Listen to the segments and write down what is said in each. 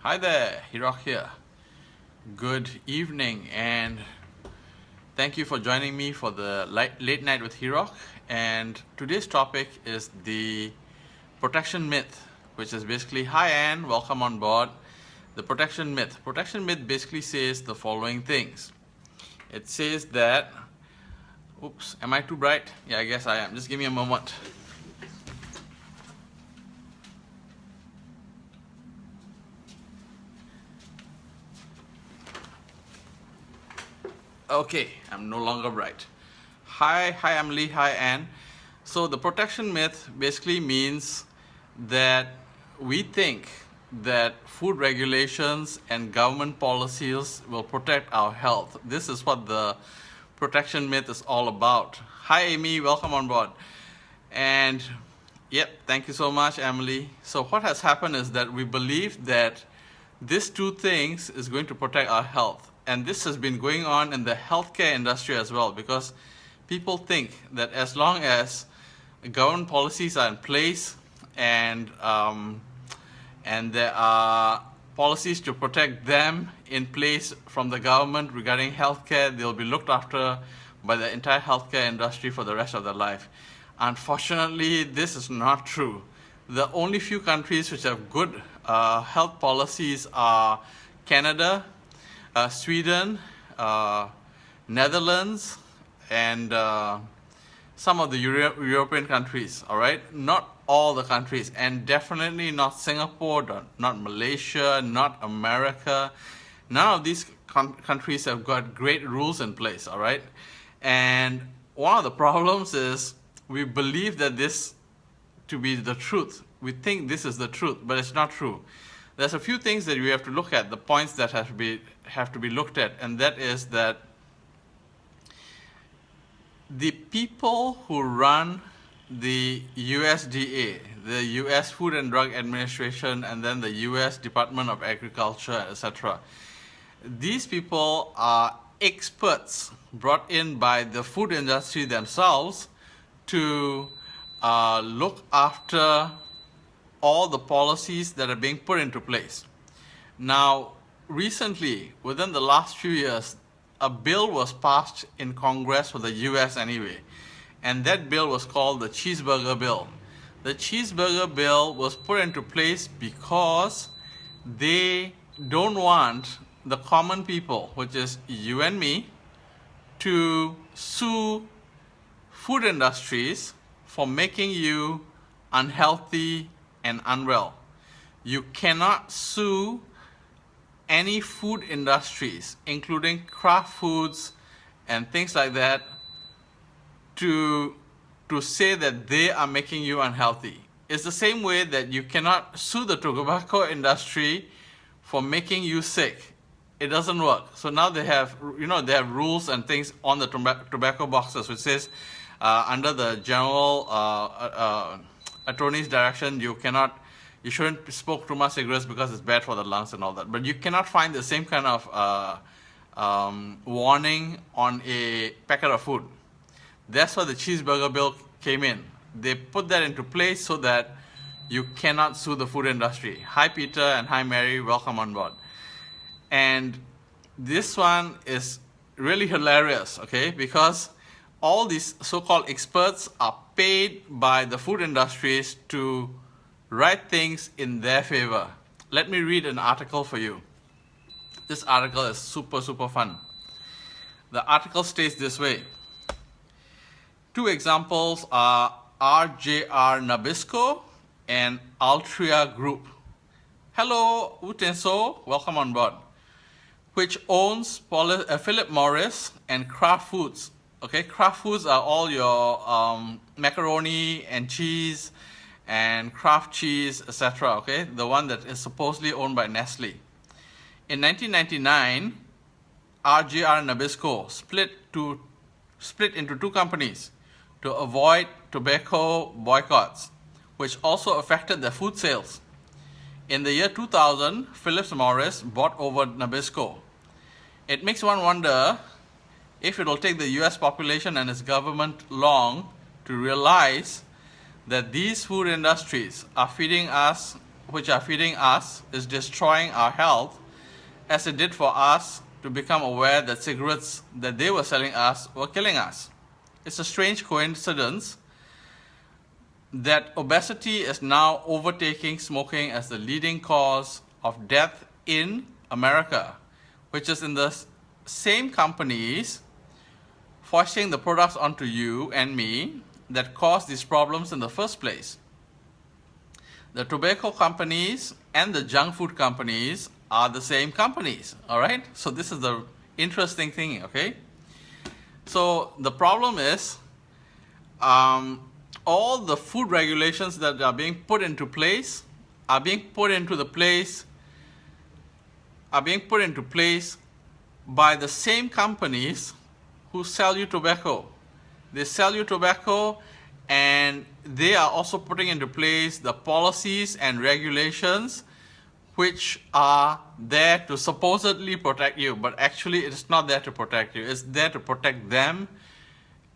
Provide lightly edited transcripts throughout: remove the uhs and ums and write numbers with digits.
Hi there, Hirok here. Good evening, and thank you for joining me for the late night with Hirok. And today's topic is the protection myth, which is basically, hi Anne, welcome on board. The protection myth. Protection myth basically says the following things. It says that, oops, am I too bright? Yeah, I guess I am. Just give me a moment. Okay, I'm no longer bright. Hi Emily, hi Anne. So the protection myth basically means that we think that food regulations and government policies will protect our health. This is what the protection myth is all about. Hi Amy, welcome on board. And yep, thank you so much, Emily. So what has happened is that we believe that these two things is going to protect our health. And this has been going on in the healthcare industry as well, because people think that as long as government policies are in place and there are policies to protect them in place from the government regarding healthcare, they'll be looked after by the entire healthcare industry for the rest of their life. Unfortunately, this is not true. The only few countries which have good health policies are Canada, Sweden, Netherlands, and some of the European countries, all right? Not all the countries, and definitely not Singapore, not Malaysia, not America. None of these countries have got great rules in place, all right? And one of the problems is we believe that this to be the truth. We think this is the truth, but it's not true. There's a few things that we have to look at, the points that have to be looked at, and that is that the people who run the USDA, the US Food and Drug Administration, and then the US Department of Agriculture, etc., these people are experts brought in by the food industry themselves to look after all the policies that are being put into place. Now, recently, within the last few years, a bill was passed in Congress for the US anyway, and that bill was called the Cheeseburger Bill. The Cheeseburger Bill was put into place because they don't want the common people, which is you and me, to sue food industries for making you unhealthy and unwell. You cannot sue any food industries, including craft foods and things like that, to say that they are making you unhealthy. It's the same way that you cannot sue the tobacco industry for making you sick. It doesn't work. So now they have rules and things on the tobacco boxes, which says under the general attorney's direction, you shouldn't smoke too much cigarettes because it's bad for the lungs and all that. But you cannot find the same kind of warning on a packet of food. That's why the Cheeseburger Bill came in. They put that into place so that you cannot sue the food industry. Hi Peter and hi Mary, welcome on board. And this one is really hilarious, okay? Because all these so-called experts are paid by the food industries to write things in their favor. Let me read an article for you. This article is super fun. The article states this way. Two examples are RJR Nabisco and Altria Group. Hello, Utenso, welcome on board. Which owns Philip Morris and Kraft Foods. Okay, Kraft Foods are all your macaroni and cheese and Kraft cheese, etc. Okay, the one that is supposedly owned by Nestle. In 1999, RJR Nabisco split into two companies to avoid tobacco boycotts, which also affected their food sales. In the year 2000, Philip Morris bought over Nabisco. It makes one wonder if it will take the US population and its government long to realize that these food industries are feeding us which are feeding us is destroying our health, as it did for us to become aware that cigarettes that they were selling us were killing us. It's a strange coincidence that obesity is now overtaking smoking as the leading cause of death in America, which is in the same companies foisting the products onto you and me that caused these problems in the first place. The tobacco companies and the junk food companies are the same companies, all right? So this is the interesting thing, okay? So the problem is all the food regulations that are being put into place are being put into place by the same companies who sell you tobacco. They sell you tobacco, and they are also putting into place the policies and regulations which are there to supposedly protect you, but actually it's not there to protect you. It's there to protect them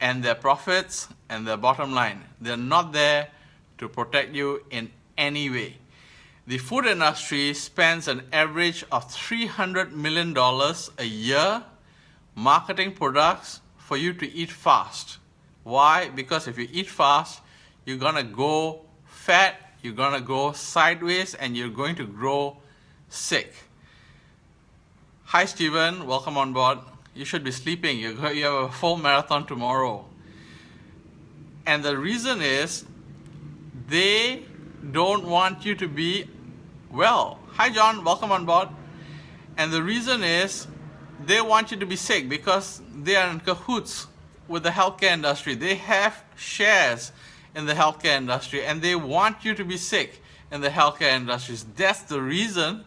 and their profits and their bottom line. They're not there to protect you in any way. The food industry spends an average of $300 million a year marketing products for you to eat fast. Why? Because if you eat fast, you're gonna go fat, you're gonna go sideways, and you're going to grow sick. Hi Stephen, welcome on board. You should be sleeping. You have a full marathon tomorrow. And the reason is they don't want you to be well. Hi John, welcome on board. And the reason is they want you to be sick because they are in cahoots with the healthcare industry. They have shares in the healthcare industry, and they want you to be sick in the healthcare industries. That's the reason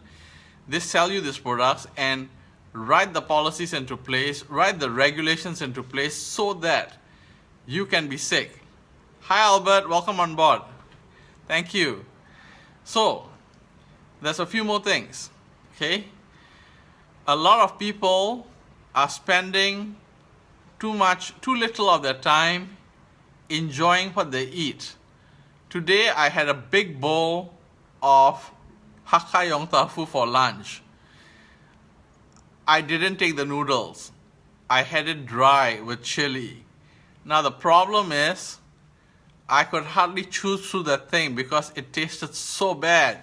they sell you these products and write the policies into place, write the regulations into place so that you can be sick. Hi Albert, welcome on board. Thank you. So there's a few more things, okay? A lot of people are spending too little of their time enjoying what they eat. Today I had a big bowl of Hakka Yong Tofu for lunch. I didn't take the noodles. I had it dry with chili. Now the problem is I could hardly chew through that thing because it tasted so bad.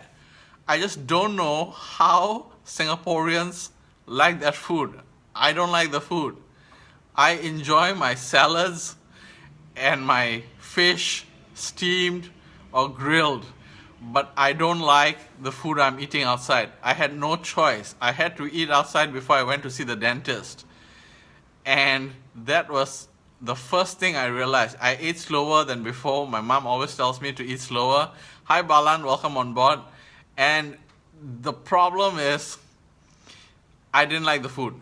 I just don't know how Singaporeans like that food. I don't like the food. I enjoy my salads and my fish steamed or grilled, but I don't like the food I'm eating outside. I had no choice. I had to eat outside before I went to see the dentist. And that was the first thing I realized. I ate slower than before. My mom always tells me to eat slower. Hi Balan, welcome on board. And the problem is I didn't like the food.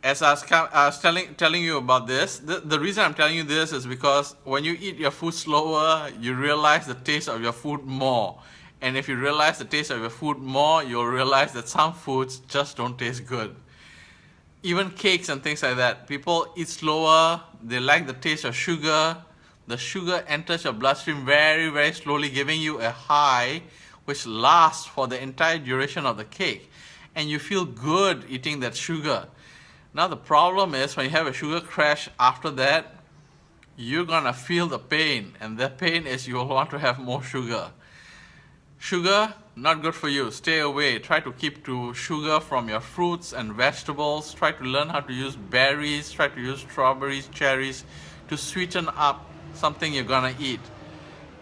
As I was telling you about this, the reason I'm telling you this is because when you eat your food slower, you realize the taste of your food more. And if you realize the taste of your food more, you'll realize that some foods just don't taste good. Even cakes and things like that. People eat slower, they like the taste of sugar. The sugar enters your bloodstream very, very slowly, giving you a high which lasts for the entire duration of the cake. And you feel good eating that sugar. Now the problem is when you have a sugar crash after that, you're gonna feel the pain, and the pain is you'll want to have more sugar. Sugar, not good for you. Stay away. Try to keep to sugar from your fruits and vegetables. Try to learn how to use berries. Try to use strawberries, cherries to sweeten up something you're gonna eat.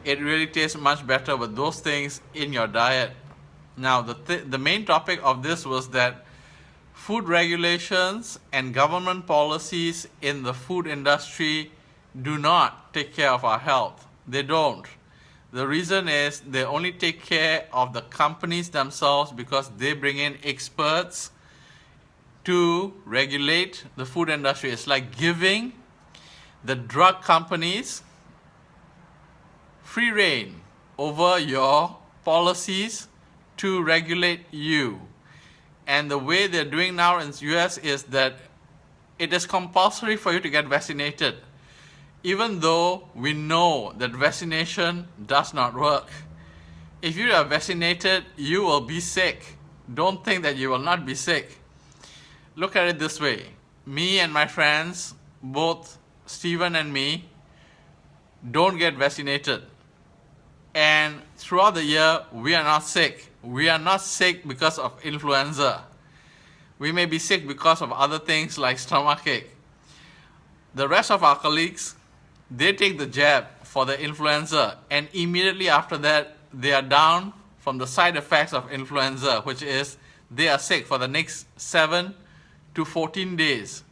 It really tastes much better with those things in your diet. Now the main topic of this was that food regulations and government policies in the food industry do not take care of our health. They don't. The reason is they only take care of the companies themselves because they bring in experts to regulate the food industry. It's like giving the drug companies free rein over your policies to regulate you. And the way they're doing now in the US is that it is compulsory for you to get vaccinated, even though we know that vaccination does not work. If you are vaccinated, you will be sick. Don't think that you will not be sick. Look at it this way. Me and my friends, both Stephen and me, don't get vaccinated. And throughout the year, we are not sick. We are not sick because of influenza. We may be sick because of other things like stomachache. The rest of our colleagues, they take the jab for the influenza, and immediately after that, they are down from the side effects of influenza, which is they are sick for the next 7 to 14 days.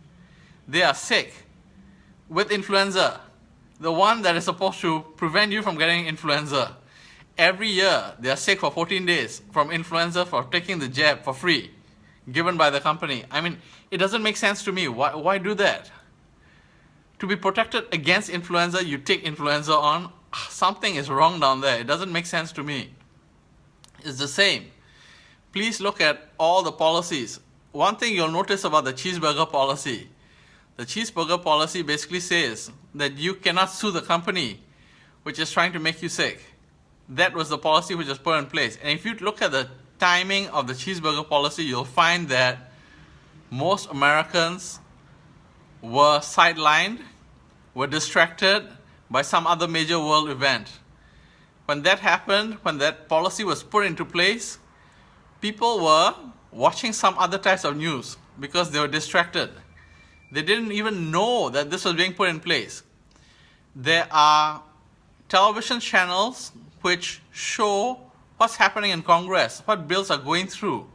They are sick with influenza, the one that is supposed to prevent you from getting influenza. Every year, they are sick for 14 days from influenza for taking the jab for free, given by the company. I mean, it doesn't make sense to me. Why do that? To be protected against influenza, you take influenza on. Something is wrong down there. It doesn't make sense to me. It's the same. Please look at all the policies. One thing you'll notice about the cheeseburger policy. The cheeseburger policy basically says that you cannot sue the company which is trying to make you sick. That was the policy which was put in place. And if you look at the timing of the cheeseburger policy, you'll find that most Americans were sidelined, were distracted by some other major world event. When that happened, when that policy was put into place, people were watching some other types of news because they were distracted. They didn't even know that this was being put in place. There are television channels which show what's happening in Congress, what bills are going through.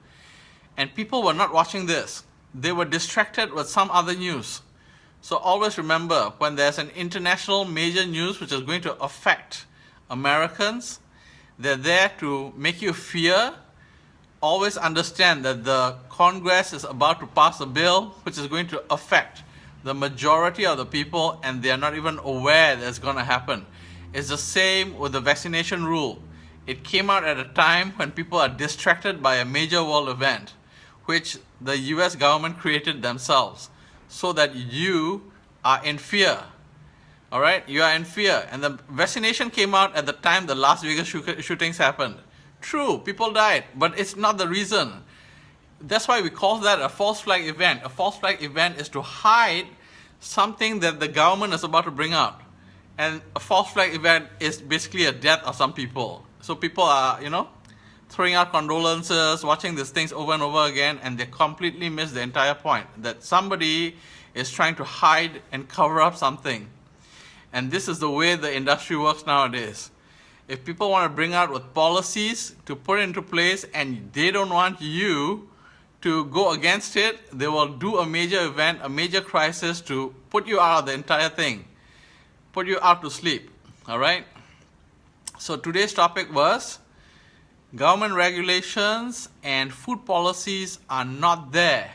And people were not watching this. They were distracted with some other news. So always remember, when there's an international major news which is going to affect Americans, they're there to make you fear. Always understand that the Congress is about to pass a bill which is going to affect the majority of the people, and they are not even aware that it's going to happen. It's the same with the vaccination rule. It came out at a time when people are distracted by a major world event, which the US government created themselves, so that you are in fear. All right? You are in fear. And the vaccination came out at the time the Las Vegas shootings happened. True, people died, but it's not the reason. That's why we call that a false flag event. A false flag event is to hide something that the government is about to bring out. And a false flag event is basically a death of some people. So people are, throwing out condolences, watching these things over and over again, and they completely miss the entire point, that somebody is trying to hide and cover up something. And this is the way the industry works nowadays. If people want to bring out with policies to put into place and they don't want you to go against it, they will do a major event, a major crisis to put you out of the entire thing, put you out to sleep. All right? So today's topic was government regulations and food policies are not there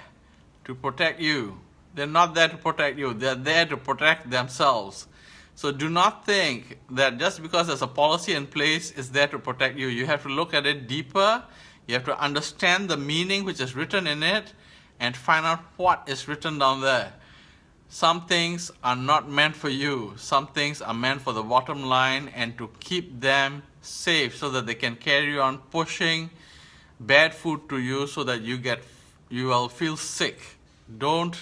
to protect you. They're not there to protect you. They're there to protect themselves. So do not think that just because there's a policy in place, it's there to protect you. You have to look at it deeper. You have to understand the meaning which is written in it and find out what is written down there. Some things are not meant for you. Some things are meant for the bottom line and to keep them safe so that they can carry on pushing bad food to you so that you will feel sick. Don't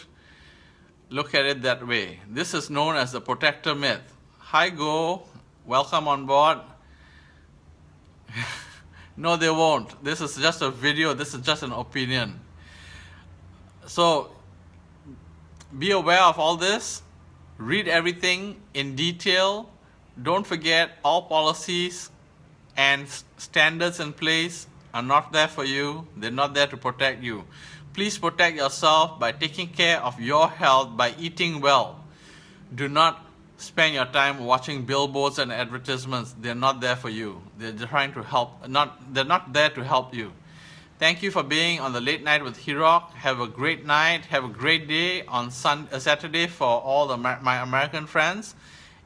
look at it that way. This is known as the protector myth. Hi, Go. Welcome on board. No, they won't. This is just a video. This is just an opinion. So be aware of all this. Read everything in detail. Don't forget, all policies and standards in place are not there for you. They're not there to protect you. Please protect yourself by taking care of your health, by eating well. Do not spend your time watching billboards and advertisements. They're not there for you. They're trying to help. They're not there to help you. Thank you for being on the Late Night with Hirok. Have a great night. Have a great day on Saturday for all my American friends.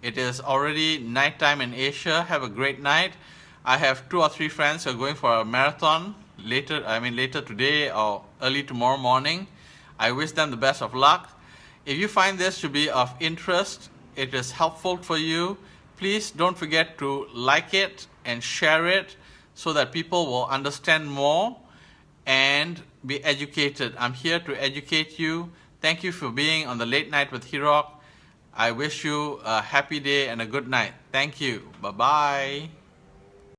It is already nighttime in Asia. Have a great night. I have 2 or 3 friends who are going for a marathon later today or early tomorrow morning. I wish them the best of luck. If you find this to be of interest, it is helpful for you, please don't forget to like it and share it so that people will understand more and be educated. I'm here to educate you. Thank you for being on the Late Night with Hirok. I wish you a happy day and a good night. Thank you. Bye-bye.